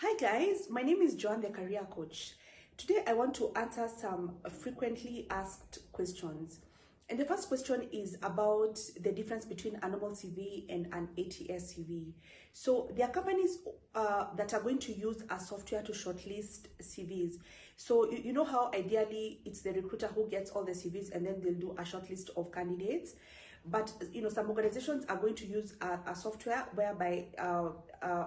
Hi guys, my name is Joanne, the career coach. Today I want to answer some frequently asked questions. And the first question is about the difference between a normal CV and an ATS CV. So there are companies that are going to use a software to shortlist CVs. So you know how ideally it's the recruiter who gets all the CVs and then they'll do a shortlist of candidates. But some organizations are going to use a software whereby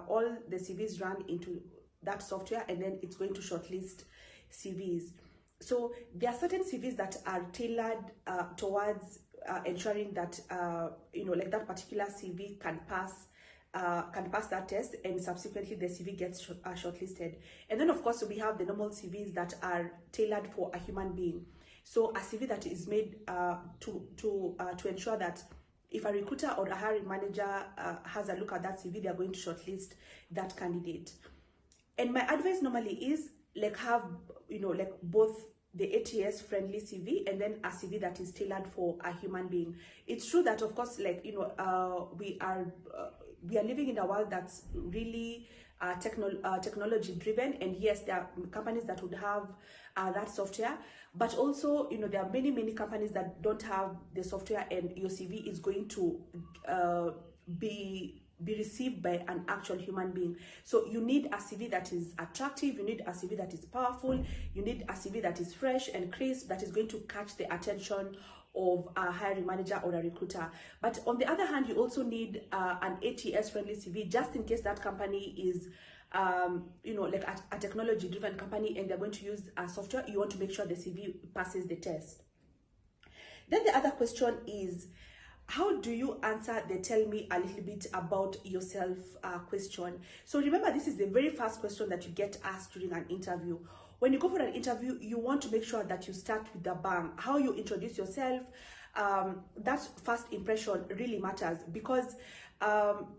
all the CVs run into that software and then it's going to shortlist CVs. So there are certain CVs that are tailored towards ensuring that like that particular CV can pass that test, and subsequently the CV gets shortlisted. And then of course we have the normal CVs that are tailored for a human being. So a CV that is made to ensure that if a recruiter or a hiring manager has a look at that CV, they are going to shortlist that candidate. And my advice normally is have both the ATS friendly CV and then a CV that is tailored for a human being. It's true that of course we are living in a world that's really technology driven, and yes, there are companies that would have that software, but also there are many companies that don't have the software, and your CV is going to be received by an actual human being. So you need a CV that is attractive, you need a CV that is powerful, you need a CV that is fresh and crisp, that is going to catch the attention of a hiring manager or a recruiter. But on the other hand, you also need an ATS friendly CV, just in case that company is a technology driven company and they're going to use a software. You want to make sure the CV passes the test. Then the other question is, how do you answer the tell me a little bit about yourself question? So remember, this is the very first question that you get asked during an interview. When you go for an interview, you want to make sure that you start with the bang. How you introduce yourself, that first impression really matters, because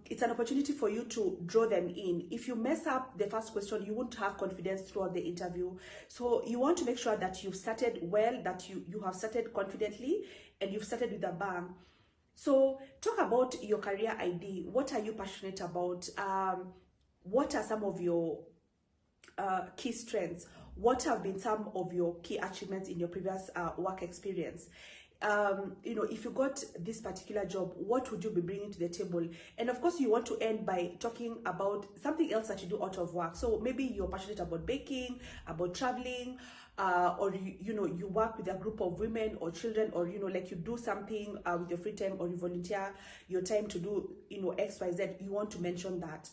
it's an opportunity for you to draw them in. If you mess up the first question, you won't have confidence throughout the interview. So you want to make sure that you've started well, that you have started confidently, and you've started with a bang. So talk about your career ID. What are you passionate about? What are some of your key strengths? What have been some of your key achievements in your previous work experience? If you got this particular job, what would you be bringing to the table? And of course, you want to end by talking about something else that you do out of work. So maybe you're passionate about baking, about traveling, or you work with a group of women or children, or you do something with your free time, or you volunteer your time to do XYZ. You want to mention that.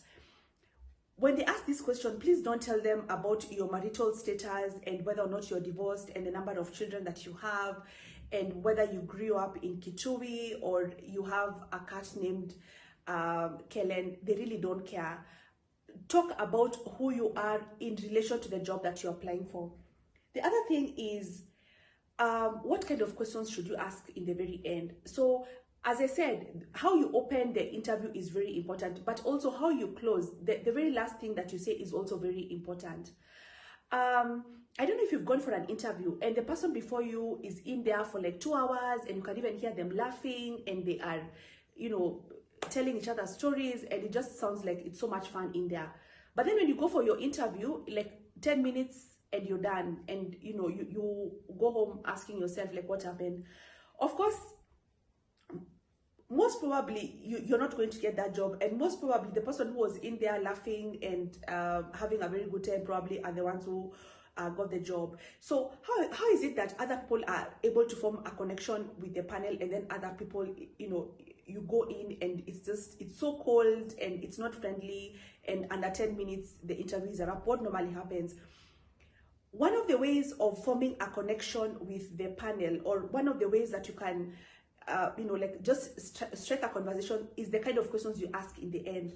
When they ask this question, please don't tell them about your marital status and whether or not you're divorced and the number of children that you have and whether you grew up in Kitui or you have a cat named Kellen. They really don't care. Talk about who you are in relation to the job that you're applying for. The other thing is, what kind of questions should you ask in the very end? So as I said, how you open the interview is very important, but also how you close, the very last thing that you say is also very important. I don't know if you've gone for an interview and the person before you is in there for like 2 hours and you can even hear them laughing and they are, telling each other stories, and it just sounds like it's so much fun in there. But then when you go for your interview, like 10 minutes and you're done, and you go home asking yourself like, what happened? Of course, most probably you're not going to get that job, and most probably the person who was in there laughing and having a very good time probably are the ones who got the job. So how is it that other people are able to form a connection with the panel, and then other people, you go in and it's so cold and it's not friendly, and under 10 minutes the interviews are up? What normally happens? One of the ways of forming a connection with the panel, or one of the ways that you can just strike a conversation, is the kind of questions you ask in the end.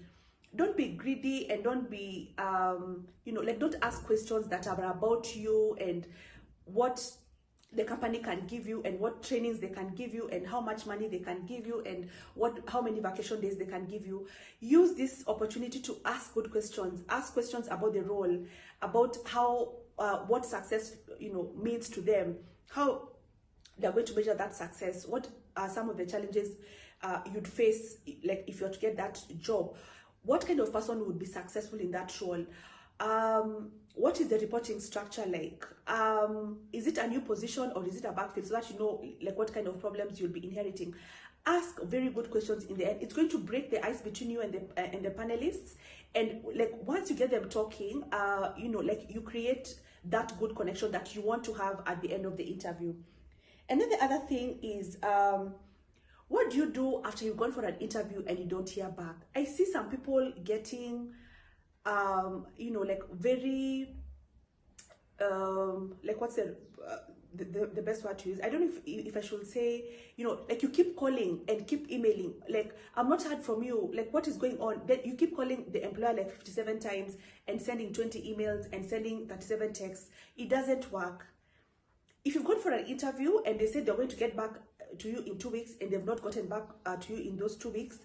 Don't be greedy, and don't be don't ask questions that are about you and what the company can give you and what trainings they can give you and how much money they can give you and how many vacation days they can give you. Use this opportunity to ask good questions. Ask questions about the role, about how what success means to them, how they're going to measure that success, what are some of the challenges you'd face, like if you're to get that job, what kind of person would be successful in that role, What is the reporting structure like? Is it a new position or is it a backfill, so that you know like what kind of problems you'll be inheriting? Ask very good questions in the end. It's going to break the ice between you and the panelists. And like once you get them talking, you know, like you create that good connection that you want to have at the end of the interview. And then the other thing is, what do you do after you've gone for an interview and you don't hear back? I see some people getting, you know, like very, like what's the best word to use? I don't know if I should say, you know, like you keep calling and keep emailing, like I'm not heard from you, like what is going on? Then you keep calling the employer like 57 times and sending 20 emails and sending 37 texts. It doesn't work. If you've gone for an interview and they said they're going to get back to you in 2 weeks and they've not gotten back to you in those 2 weeks,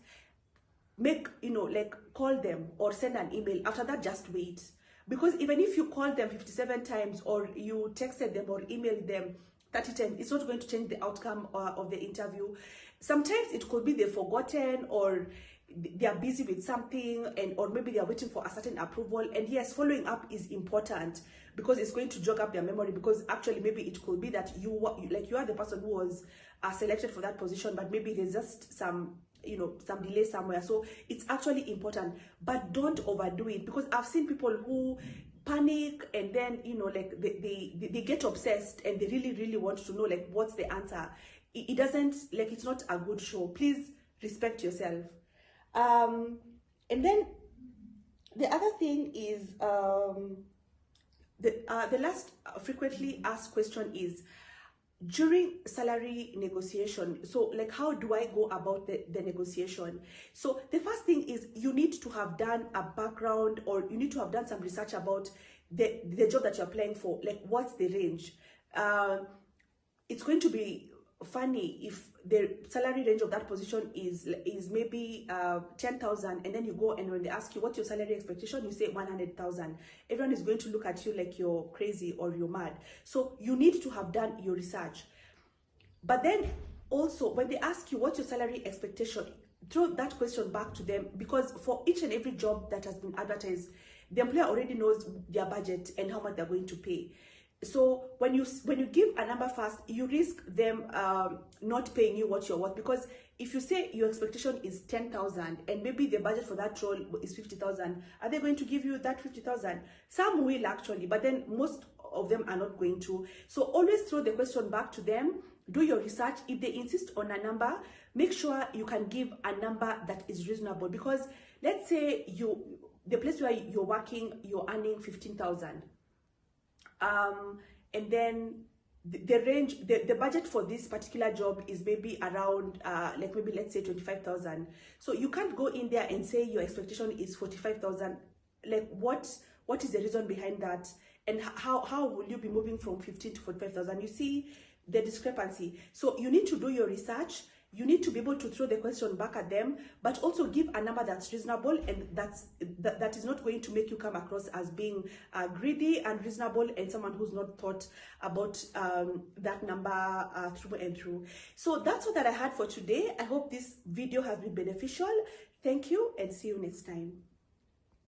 make, you know, like call them or send an email. After that, just wait. Because even if you call them 57 times or you texted them or emailed them 30 times, it's not going to change the outcome of the interview. Sometimes it could be they've forgotten or they are busy with something, and or maybe they are waiting for a certain approval. And yes, following up is important because it's going to jog up their memory, because actually maybe it could be that you are the person who was selected for that position, but maybe there's just some, you know, some delay somewhere. So it's actually important, but don't overdo it, because I've seen people who panic and then, you know, like they get obsessed and they really want to know like what's the answer. It doesn't, like, it's not a good show. Please respect yourself. And then the other thing is, the last frequently asked question is during salary negotiation. So like, how do I go about the negotiation? So the first thing is you need to have done a background, or you need to have done some research about the job that you're applying for. Like, what's the range? It's going to be funny if the salary range of that position is maybe 10,000, and then you go and when they ask you what's your salary expectation, you say 100,000. Everyone is going to look at you like you're crazy or you're mad. So you need to have done your research. But then also when they ask you what's your salary expectation, throw that question back to them, because for each and every job that has been advertised, the employer already knows their budget and how much they're going to pay. So when you give a number first, you risk them not paying you what you're worth. Because if you say your expectation is 10,000 and maybe the budget for that role is 50,000, are they going to give you that 50,000? Some will actually, but then most of them are not going to. So always throw the question back to them. Do your research. If they insist on a number, make sure you can give a number that is reasonable. Because let's say the place where you're working, you're earning 15,000. And then the range, the budget for this particular job is maybe around like maybe let's say 25,000. So you can't go in there and say your expectation is 45,000. Like what is the reason behind that, and how will you be moving from 15 to 45,000? You see the discrepancy. So you need to do your research. You need to be able to throw the question back at them, but also give a number that's reasonable and that is not going to make you come across as being greedy, and reasonable, and someone who's not thought about that number through and through. So that's all that I had for today. I hope this video has been beneficial. Thank you, and see you next time.